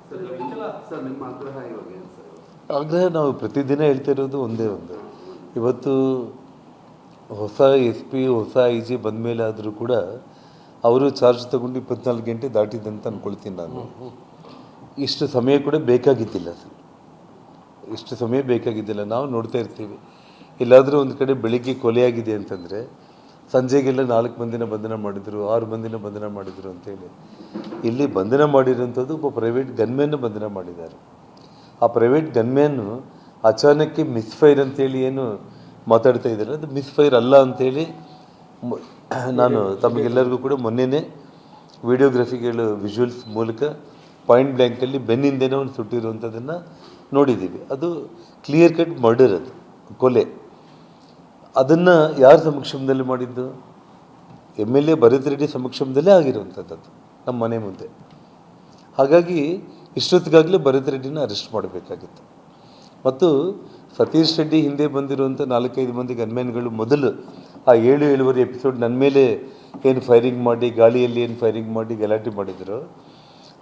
Sir ನಿಮ್ಮ ಆಗ್ರಹ ಇವಾಗ ಏನು ಸರ್? ಆಗ್ರಹ ನಾವು ಪ್ರತಿದಿನ ಹೇಳ್ತಾ ಇರೋದು ಒಂದೇ ಒಂದು, ಇವತ್ತು ಹೊಸ ಎಸ್ ಪಿ ಹೊಸ ಐ ಜಿ ಬಂದ ಮೇಲೆ ಆದರೂ ಕೂಡ ಅವರು ಚಾರ್ಜ್ ತಗೊಂಡು 24 ಗಂಟೆ ದಾಟಿದಂತ ಅಂದ್ಕೊಳ್ತೀನಿ ನಾನು. ಇಷ್ಟು ಸಮಯ ಕೂಡ ಬೇಕಾಗಿದ್ದಿಲ್ಲ ಸರ್, ಇಷ್ಟು ಸಮಯ ಬೇಕಾಗಿದ್ದಿಲ್ಲ. ನಾವು ನೋಡ್ತಾ ಇರ್ತೀವಿ, ಎಲ್ಲಾದರೂ ಒಂದು ಕಡೆ ಬೆಳಿಗ್ಗೆ ಕೊಲೆಯಾಗಿದೆ ಅಂತಂದರೆ ಸಂಜೆಗೆಲ್ಲ 4 ಮಂದಿನ ಬಂಧನ ಮಾಡಿದರು, 6 ಮಂದಿನ ಬಂಧನ ಮಾಡಿದರು ಅಂತೇಳಿ. ಇಲ್ಲಿ ಬಂಧನ ಮಾಡಿರೋಂಥದ್ದು ಒಬ್ಬ ಪ್ರೈವೇಟ್ ಗನ್ಮ್ಯಾನ್ ಬಂಧನ ಮಾಡಿದ್ದಾರೆ. ಆ ಪ್ರೈವೇಟ್ ಗನ್ಮ್ಯಾನು ಅಚಾನಕ್ಕೆ ಮಿಸ್ಫೈರ್ ಅಂತೇಳಿ ಏನು ಮಾತಾಡ್ತಾ ಇದ್ದಾರೆ, ಅದು ಮಿಸ್ಫೈರ್ ಅಲ್ಲ ಅಂಥೇಳಿ ನಾನು ತಮಗೆಲ್ಲರಿಗೂ ಕೂಡ ಮೊನ್ನೆನೇ ವಿಡಿಯೋಗ್ರಫಿಗಳು ವಿಜುವಲ್ಸ್ ಮೂಲಕ ಪಾಯಿಂಟ್ ಬ್ಲ್ಯಾಂಕಲ್ಲಿ ಬೆನ್ನಿಂದೇನೋ ಒಂದು ಸುಟ್ಟಿರುವಂಥದ್ದನ್ನು ನೋಡಿದ್ದೀವಿ. ಅದು ಕ್ಲಿಯರ್ ಕಟ್ ಮರ್ಡರ್, ಅದು ಕೊಲೆ. ಅದನ್ನು ಯಾರ ಸಮಕ್ಷಮದಲ್ಲಿ ಮಾಡಿದ್ದು? MLA ಭರತ್ ರೆಡ್ಡಿ ಸಮಕ್ಷಮದಲ್ಲೇ ಆಗಿರುವಂಥದ್ದು, ನಮ್ಮ ಮನೆ ಮುಂದೆ. ಹಾಗಾಗಿ ಇಷ್ಟೊತ್ತಿಗಾಗಲೇ ಭರತ್ ರೆಡ್ಡಿನ ಅರೆಸ್ಟ್ ಮಾಡಬೇಕಾಗಿತ್ತು. ಮತ್ತು ಸತೀಶ್ ರೆಡ್ಡಿ ಹಿಂದೆ ಬಂದಿರುವಂಥ 4-5 ಮಂದಿ ಗನ್ಮ್ಯಾನ್ಗಳು ಮೊದಲು ಆ 7-7.5 ಎಪಿಸೋಡ್ ನನ್ನ ಮೇಲೆ ಏನು ಫೈರಿಂಗ್ ಮಾಡಿ, ಗಾಳಿಯಲ್ಲಿ ಏನು ಫೈರಿಂಗ್ ಮಾಡಿ ಗಲಾಟೆ ಮಾಡಿದ್ರು,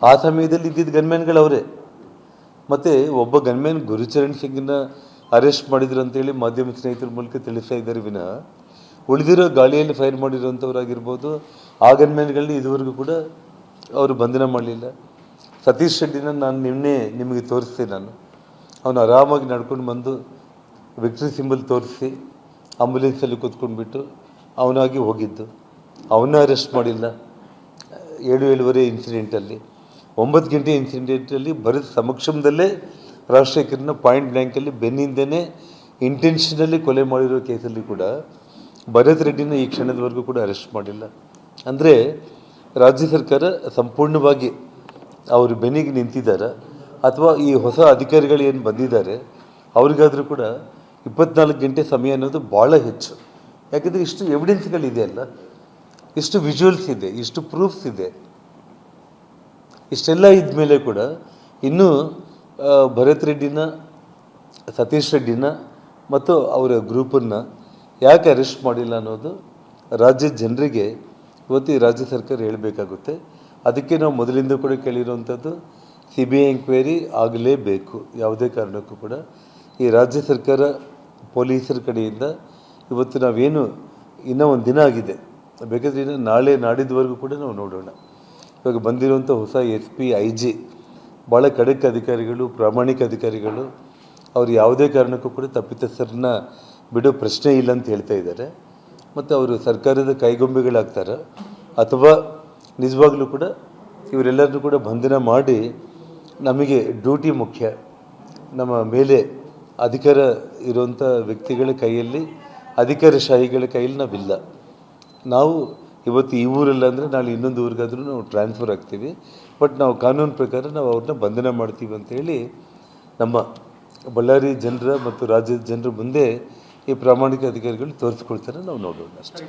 ಆ ಸಮಯದಲ್ಲಿ ಇದ್ದಿದ್ದ ಗನ್ಮ್ಯಾನ್ಗಳು ಅವರೇ. ಮತ್ತು ಒಬ್ಬ ಗನ್ಮ್ಯಾನ್ ಗುರುಚರಣ್ ಸಿಂಗ್ನ ಅರೆಸ್ಟ್ ಮಾಡಿದ್ರು ಅಂತೇಳಿ ಮಾಧ್ಯಮ ಸ್ನೇಹಿತರ ಮೂಲಕ ತಿಳಿಸ್ತಾ ಇದ್ದಾರೆ ವಿನಃ ಉಳಿದಿರೋ ಗಾಳಿಯಲ್ಲಿ ಫೈರ್ ಮಾಡಿರೋಂಥವ್ರಾಗಿರ್ಬೋದು ಆ ಗನ್ಮ್ಯಾನ್ಗಳನ್ನ ಇದುವರೆಗೂ ಕೂಡ ಅವರು ಬಂಧನ ಮಾಡಲಿಲ್ಲ. ಸತೀಶ್ ರೆಡ್ಡಿನ ನಾನು ನಿಮಗೆ ತೋರಿಸ್ತೆ, ಅವನು ಆರಾಮಾಗಿ ನಡ್ಕೊಂಡು ಬಂದು ವಿಕ್ಟ್ರಿ ಸಿಂಬಲ್ ತೋರಿಸಿ ಆಂಬುಲೆನ್ಸಲ್ಲಿ ಕೂತ್ಕೊಂಡ್ಬಿಟ್ಟು ಅವನಾಗಿ ಹೋಗಿದ್ದು. ಅವನ್ನ ಅರೆಸ್ಟ್ ಮಾಡಿಲ್ಲ. 7-7.5 ಇನ್ಸಿಡೆಂಟಲ್ಲಿ, 9 ಗಂಟೆ ಇನ್ಸಿಡೆಂಟಲ್ಲಿ ಭರತ್ ಸಮಕ್ಷಮದಲ್ಲೇ ರಾಜಶೇಖರ್ನ ಪಾಯಿಂಟ್ ಬ್ಲ್ಯಾಂಕಲ್ಲಿ ಬೆನ್ನಿಂದನೇ ಇಂಟೆನ್ಷನಲ್ಲಿ ಕೊಲೆ ಮಾಡಿರೋ ಕೇಸಲ್ಲಿ ಕೂಡ ಭರತ್ ರೆಡ್ಡಿನ ಈ ಕ್ಷಣದವರೆಗೂ ಕೂಡ ಅರೆಸ್ಟ್ ಮಾಡಿಲ್ಲ. ಅಂದರೆ ರಾಜ್ಯ ಸರ್ಕಾರ ಸಂಪೂರ್ಣವಾಗಿ ಅವರು ಬೆನ್ನಿಗೆ ನಿಂತಿದ್ದಾರೆ, ಅಥವಾ ಈ ಹೊಸ ಅಧಿಕಾರಿಗಳು ಏನು ಬಂದಿದ್ದಾರೆ ಅವ್ರಿಗಾದರೂ ಕೂಡ 24 ಗಂಟೆ ಸಮಯ ಅನ್ನೋದು ಭಾಳ ಹೆಚ್ಚು. ಯಾಕೆಂದರೆ ಇಷ್ಟು ಎವಿಡೆನ್ಸ್ಗಳಿದೆ ಅಲ್ಲ, ಇಷ್ಟು ವಿಜುವಲ್ಸ್ ಇದೆ, ಇಷ್ಟು ಪ್ರೂಫ್ಸ್ ಇದೆ. ಇಷ್ಟೆಲ್ಲ ಇದ್ಮೇಲೆ ಕೂಡ ಇನ್ನೂ ಭರತ್ ರೆಡ್ಡಿನ, ಸತೀಶ್ ರೆಡ್ಡಿನ ಮತ್ತು ಅವರ ಗ್ರೂಪನ್ನು ಯಾಕೆ ಅರೆಸ್ಟ್ ಮಾಡಿಲ್ಲ ಅನ್ನೋದು ರಾಜ್ಯದ ಜನರಿಗೆ ಇವತ್ತು ಈ ರಾಜ್ಯ ಸರ್ಕಾರ ಹೇಳಬೇಕಾಗುತ್ತೆ. ಅದಕ್ಕೆ ನಾವು ಮೊದಲಿಂದ ಕೂಡ ಕೇಳಿರುವಂಥದ್ದು CBI ಎಂಕ್ವೈರಿ ಆಗಲೇಬೇಕು. ಯಾವುದೇ ಕಾರಣಕ್ಕೂ ಕೂಡ ಈ ರಾಜ್ಯ ಸರ್ಕಾರ ಪೊಲೀಸರ ಕಡೆಯಿಂದ ಇವತ್ತು ನಾವೇನು ಇನ್ನೂ ಒಂದು ದಿನ ಆಗಿದೆ, ಬೇಕಾದರೆ ಇನ್ನು ನಾಳೆ ನಾಡಿದ್ದವರೆಗೂ ಕೂಡ ನಾವು ನೋಡೋಣ. ಇವಾಗ ಬಂದಿರುವಂಥ ಹೊಸ SP IG ಭಾಳ ಖಡಕ್ ಅಧಿಕಾರಿಗಳು, ಪ್ರಾಮಾಣಿಕ ಅಧಿಕಾರಿಗಳು. ಅವರು ಯಾವುದೇ ಕಾರಣಕ್ಕೂ ಕೂಡ ತಪ್ಪಿತಸ್ಥರನ್ನ ಬಿಡೋ ಪ್ರಶ್ನೆ ಇಲ್ಲ ಅಂತ ಹೇಳ್ತಾ ಇದ್ದಾರೆ. ಮತ್ತು ಅವರು ಸರ್ಕಾರದ ಕೈಗೊಂಬೆಗಳಾಗ್ತಾರೆ, ಅಥವಾ ನಿಜವಾಗ್ಲೂ ಕೂಡ ಇವರೆಲ್ಲರನ್ನೂ ಕೂಡ ಬಂಧನ ಮಾಡಿ, ನಮಗೆ ಡ್ಯೂಟಿ ಮುಖ್ಯ, ನಮ್ಮ ಮೇಲೆ ಅಧಿಕಾರ ಇರುವಂಥ ವ್ಯಕ್ತಿಗಳ ಕೈಯಲ್ಲಿ, ಅಧಿಕಾರಶಾಹಿಗಳ ಕೈಯಲ್ಲಿ ನಾವಿಲ್ಲ. ನಾವು ಇವತ್ತು ಈ ಊರಲ್ಲ ಅಂದರೆ ನಾಳೆ ಇನ್ನೊಂದು ಊರಿಗಾದರೂ ನಾವು ಟ್ರಾನ್ಸ್ಫರ್ ಆಗ್ತೀವಿ. ಬಟ್ ನಾವು ಕಾನೂನು ಪ್ರಕಾರ ನಾವು ಅವ್ರನ್ನ ಬಂಧನ ಮಾಡ್ತೀವಿ ಅಂತೇಳಿ ನಮ್ಮ ಬಳ್ಳಾರಿ ಜನರ ಮತ್ತು ರಾಜ್ಯದ ಜನರ ಮುಂದೆ ಈ ಪ್ರಾಮಾಣಿಕ ಅಧಿಕಾರಿಗಳು ತೋರಿಸ್ಕೊಳ್ತಾರೆ. ನಾವು ನೋಡೋಣ ಅಷ್ಟೇ.